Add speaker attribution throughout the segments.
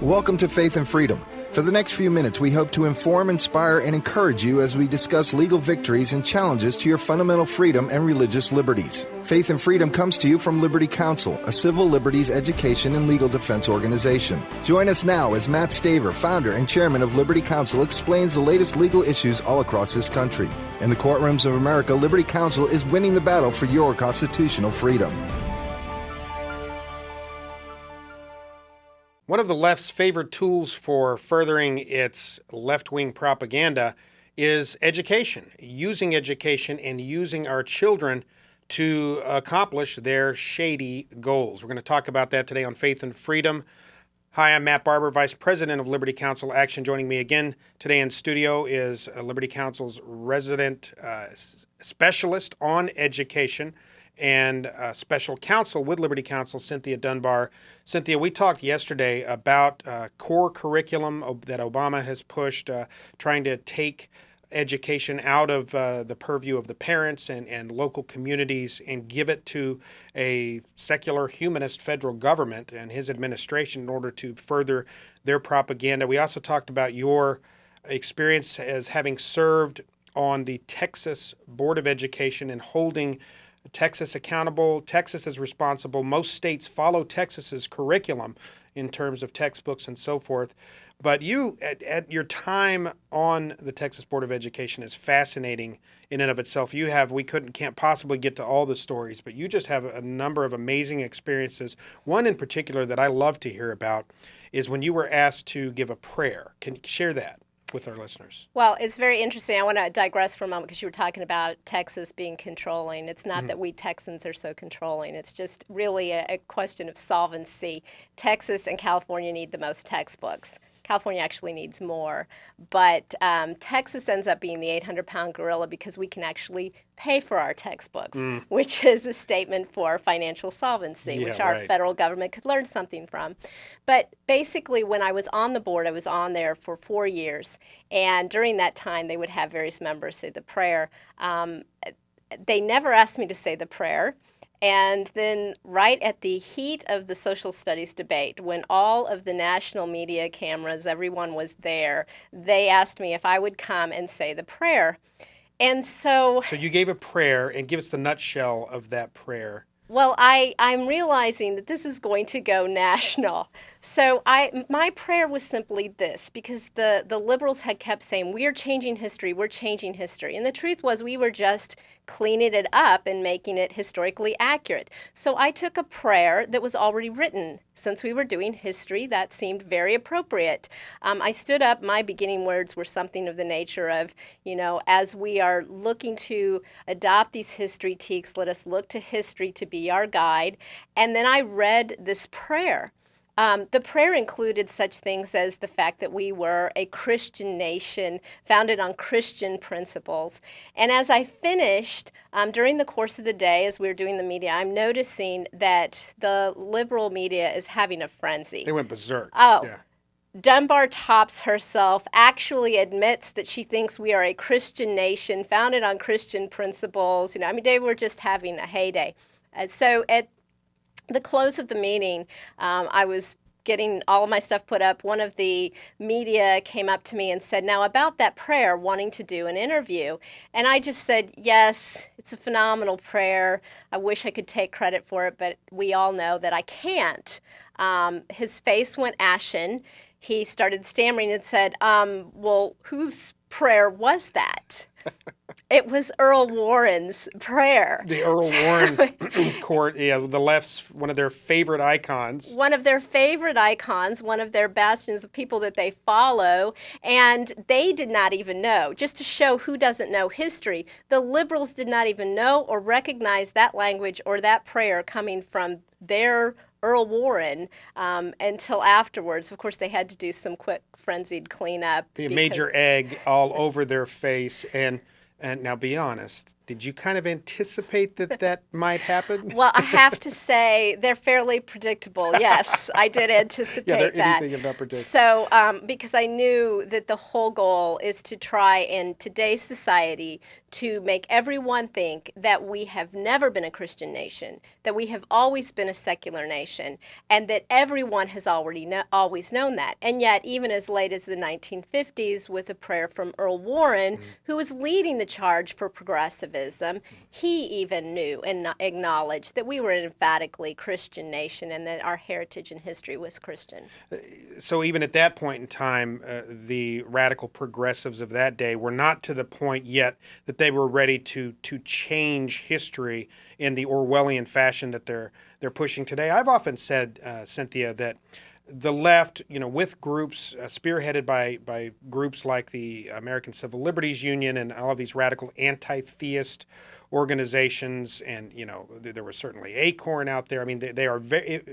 Speaker 1: Welcome to Faith and Freedom. For the next few minutes, we hope to inform, inspire, and encourage you as we discuss legal victories and challenges to your fundamental freedom and religious liberties. Faith and Freedom comes to you from Liberty Counsel, a civil liberties education and legal defense organization. Join us now as Matt Staver, founder and chairman of Liberty Counsel, explains the latest legal issues all across this country. In the courtrooms of America, Liberty Counsel is winning the battle for your constitutional freedom.
Speaker 2: One of the left's favorite tools for furthering its left-wing propaganda is education, using education and using our children to accomplish their shady goals. We're going to talk about that today on Faith and Freedom. Hi, I'm Matt Barber, Vice President of Liberty Counsel Action. Joining me again today in studio is Liberty Counsel's resident specialist on education and special counsel with Liberty Counsel, Cynthia Dunbar. Cynthia, we talked yesterday about core curriculum that Obama has pushed, trying to take education out of the purview of the parents and local communities and give it to a secular humanist federal government and his administration in order to further their propaganda. We also talked about your experience as having served on the Texas Board of Education and holding Texas accountable. Texas is responsible. Most states follow Texas's curriculum in terms of textbooks and so forth. But you, at your time on the Texas Board of Education, is fascinating in and of itself. We can't possibly get to all the stories, but you just have a number of amazing experiences. One in particular that I love to hear about is when you were asked to give a prayer. Can you share that with our listeners?
Speaker 3: Well, it's very interesting. I want to digress for a moment because you were talking about Texas being controlling. It's not that we Texans are so controlling. It's just really a question of solvency. Texas and California need the most textbooks. California actually needs more. But Texas ends up being the 800-pound gorilla because we can actually pay for our textbooks, which is a statement for financial solvency, which our federal government could learn something from. But basically, when I was on the board, I was on there for 4 years. And during that time, they would have various members say the prayer. They never asked me to say the prayer. And then right at the heat of the social studies debate, when all of the national media cameras, everyone was there, they asked me if I would come and say the prayer. And so you gave a prayer, and give us the nutshell of that prayer. Well, I'm realizing that this is going to go national. So my prayer was simply this, because the liberals had kept saying, we're changing history. And the truth was we were just cleaning it up and making it historically accurate. So I took a prayer that was already written. Since we were doing history, that seemed very appropriate. I stood up. My beginning words were something of the nature of, as we are looking to adopt these history teaks, let us look to history to be our guide. And then I read this prayer. The prayer included such things as the fact that we were a Christian nation founded on Christian principles. And as I finished, during the course of the day, as we were doing the media, I'm noticing that the liberal media is having a frenzy. They went berserk. Oh, yeah. Dunbar tops herself, actually admits that she thinks we are a Christian nation founded on Christian principles. They were just having a heyday. So at the close of the meeting, I was getting all of my stuff put up. One of the media came up to me and said, now about that prayer, wanting to do an interview. And I just said, yes, it's a phenomenal prayer. I wish I could take credit for it, but we all know that I can't. His face went ashen. He started stammering and said, well, whose prayer was that? It was Earl Warren's prayer. The Earl Warren court, the left's one of their favorite icons. One of their favorite icons, one of their bastions of people that they follow, and they did not even know. Just to show who doesn't know history, the liberals did not even know or recognize that language or that prayer coming from their Earl Warren until afterwards. Of course, they had to do some quick frenzied cleanup. The major egg all over their face. And now be honest,
Speaker 2: Did you kind of anticipate that might happen?
Speaker 3: Well, I have to say they're fairly predictable. Yes, I did anticipate
Speaker 2: Yeah, they're
Speaker 3: that.
Speaker 2: anything if not predictable.
Speaker 3: So, because I knew that the whole goal is to try in today's society to make everyone think that we have never been a Christian nation, that we have always been a secular nation, and that everyone has always known that. And yet, even as late as the 1950s, with a prayer from Earl Warren, who was leading the charge for progressivism, he even knew and acknowledged that we were an emphatically Christian nation and that our heritage and history was Christian.
Speaker 2: So even at that point in time, the radical progressives of that day were not to the point yet that they were ready to change history in the Orwellian fashion that they're pushing today. I've often said, Cynthia, that the left, with groups spearheaded by groups like the American Civil Liberties Union and all of these radical anti-theist organizations, and there was certainly Acorn out there. I mean, they are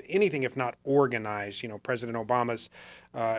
Speaker 2: anything if not organized. President Obama's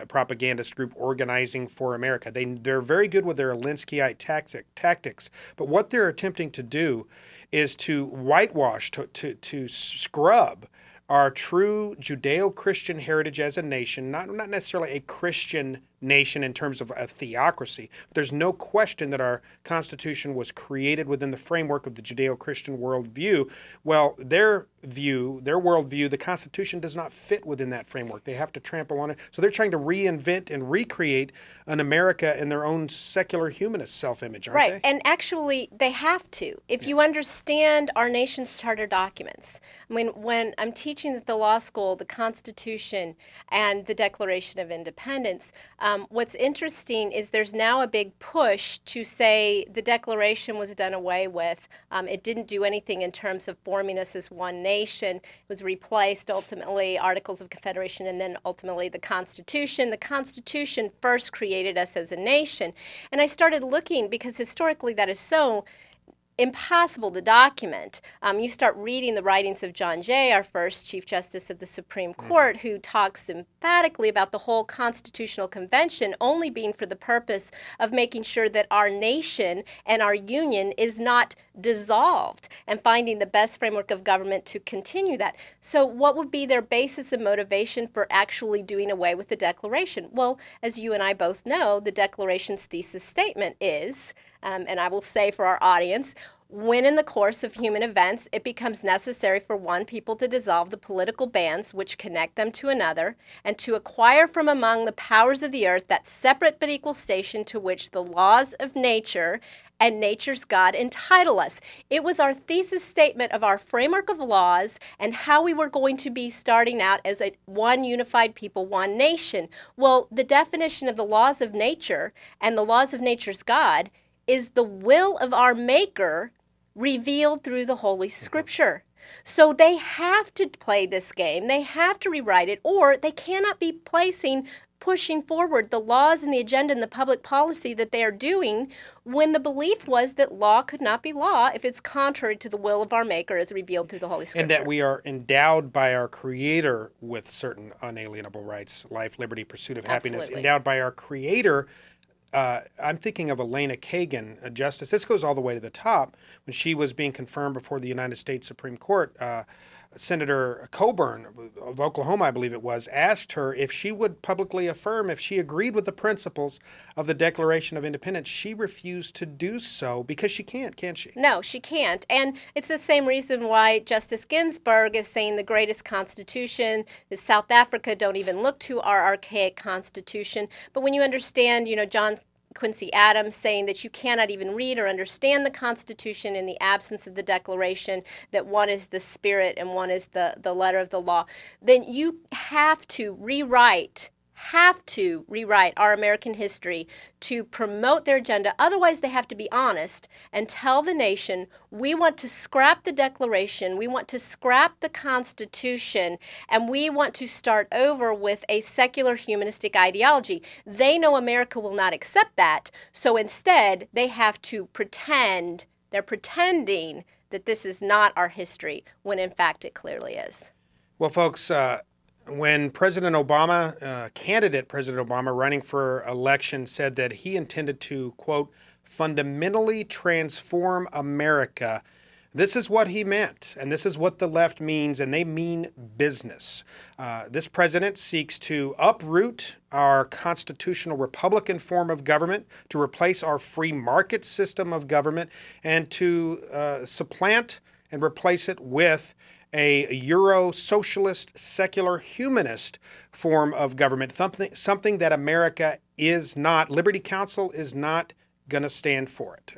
Speaker 2: propagandist group, Organizing for America. They're very good with their Alinskyite tactics, but what they're attempting to do is to whitewash, to scrub our true Judeo-Christian heritage as a nation, not necessarily a Christian nation in terms of a theocracy. But there's no question that our Constitution was created within the framework of the Judeo-Christian worldview. Well, their worldview, the Constitution does not fit within that framework. They have to trample on it. So they're trying to reinvent and recreate an America in their own secular humanist self-image, aren't they?
Speaker 3: Right, and actually they have to. If you understand our nation's charter documents, I mean, when I'm teaching at the law school, the Constitution and the Declaration of Independence, what's interesting is there's now a big push to say the Declaration was done away with. It didn't do anything in terms of forming us as one nation. It was replaced, ultimately, Articles of Confederation and then ultimately the Constitution. The Constitution first created us as a nation. And I started looking, because historically that is so impossible to document. You start reading the writings of John Jay, our first Chief Justice of the Supreme Court, who talks emphatically about the whole Constitutional Convention only being for the purpose of making sure that our nation and our union is not dissolved, and finding the best framework of government to continue that. So what would be their basis and motivation for actually doing away with the Declaration? Well, as you and I both know, the Declaration's thesis statement is, and I will say for our audience, when in the course of human events it becomes necessary for one people to dissolve the political bands which connect them to another, and to acquire from among the powers of the earth that separate but equal station to which the laws of nature and nature's God entitle us. It was our thesis statement of our framework of laws and how we were going to be starting out as one unified people, one nation. Well, the definition of the laws of nature and the laws of nature's God is the will of our Maker revealed through the Holy Scripture. So they have to play this game. They have to rewrite it, or they cannot be pushing forward the laws and the agenda and the public policy that they are doing, when the belief was that law could not be law if it's contrary to the will of our Maker as revealed through the Holy Scripture.
Speaker 2: And that we are endowed by our Creator with certain unalienable rights, life, liberty, pursuit of happiness.
Speaker 3: Absolutely.
Speaker 2: Endowed by our Creator. I'm thinking of Elena Kagan, a justice. This goes all the way to the top. When she was being confirmed before the United States Supreme Court, Senator Coburn of Oklahoma, I believe it was, asked her if she would publicly affirm if she agreed with the principles of the Declaration of Independence. She refused to do so because she can't she?
Speaker 3: No, she can't. And it's the same reason why Justice Ginsburg is saying the greatest constitution is South Africa. Don't even look to our archaic constitution. But when you understand, John Quincy Adams saying that you cannot even read or understand the Constitution in the absence of the Declaration, that one is the spirit and one is the letter of the law, then you have to rewrite our American history to promote their agenda. Otherwise, they have to be honest and tell the nation, we want to scrap the Declaration, we want to scrap the Constitution, and we want to start over with a secular humanistic ideology. They know America will not accept that, so instead they have to pretend, they're pretending that this is not our history, when in fact it clearly is.
Speaker 2: Well, folks, when President Obama, candidate President Obama running for election, said that he intended to, quote, fundamentally transform America. This is what he meant, and this is what the left means, and they mean business. This president seeks to uproot our constitutional Republican form of government, to replace our free market system of government, and to supplant and replace it with a Euro-socialist, secular, humanist form of government, something that America is not. Liberty Counsel is not going to stand for it.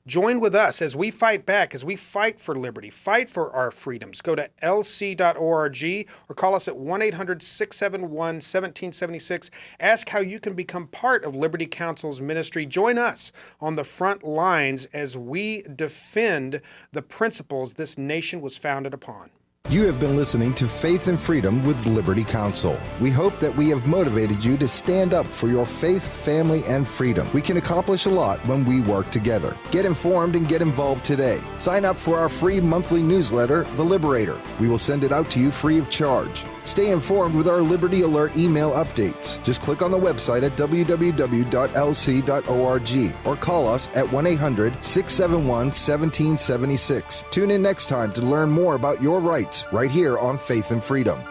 Speaker 2: Join with us as we fight back, as we fight for liberty, fight for our freedoms. Go to lc.org or call us at 1-800-671-1776. Ask how you can become part of Liberty Counsel's ministry. Join us on the front lines as we defend the principles this nation was founded upon.
Speaker 1: You have been listening to Faith and Freedom with Liberty Counsel. We hope that we have motivated you to stand up for your faith, family, and freedom. We can accomplish a lot when we work together. Get informed and get involved today. Sign up for our free monthly newsletter, The Liberator. We will send it out to you free of charge. Stay informed with our Liberty Alert email updates. Just click on the website at www.lc.org or call us at 1-800-671-1776. Tune in next time to learn more about your rights right here on Faith and Freedom.